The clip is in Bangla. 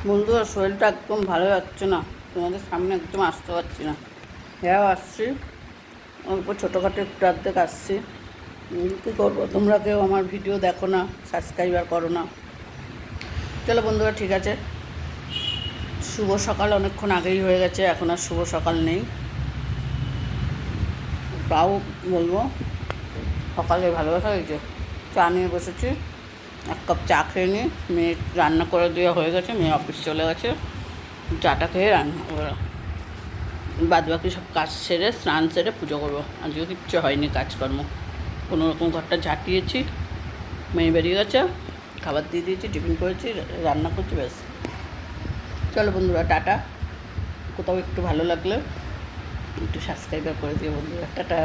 বন্ধুরা, শরীরটা একদম ভালো যাচ্ছে না, তোমাদের সামনে একদম আসতে পারছি না। হ্যাঁ, আসছি, অল্প ছোটোখাটো একটু অর্ধেক আসছি। কী করবো, তোমরা কেউ আমার ভিডিও দেখো না, সাবস্ক্রাইবার করো না। চলো বন্ধুরা, ঠিক আছে। শুভ সকাল অনেকক্ষণ আগেই হয়ে গেছে, এখন আর শুভ সকাল নেই। তাও বলবো, সকালে ভালোবাসা হয়েছে। চা নিয়ে বসেছি, এক কাপ চা খেয়ে নিই। মেয়ে রান্না করে দেওয়া হয়ে গেছে, মেয়ে অফিস চলে গেছে। চাটা খেয়ে রান্না বাদ বাকি সব কাজ সেরে, স্নান সেরে পুজো করবো। আজকে কিচ্ছু হয়নি কাজকর্ম, কোনো রকম ঘরটা ঝাঁটিয়েছি। মেয়ে বেরিয়ে গেছে, খাবার দিয়ে দিয়েছি, টিফিন করেছি, রান্না করছি, ব্যাস। চলো বন্ধুরা, টাটা। কোথাও একটু ভালো লাগলে একটু সাবস্ক্রাইবার করে দিও বন্ধুরা, টাটা।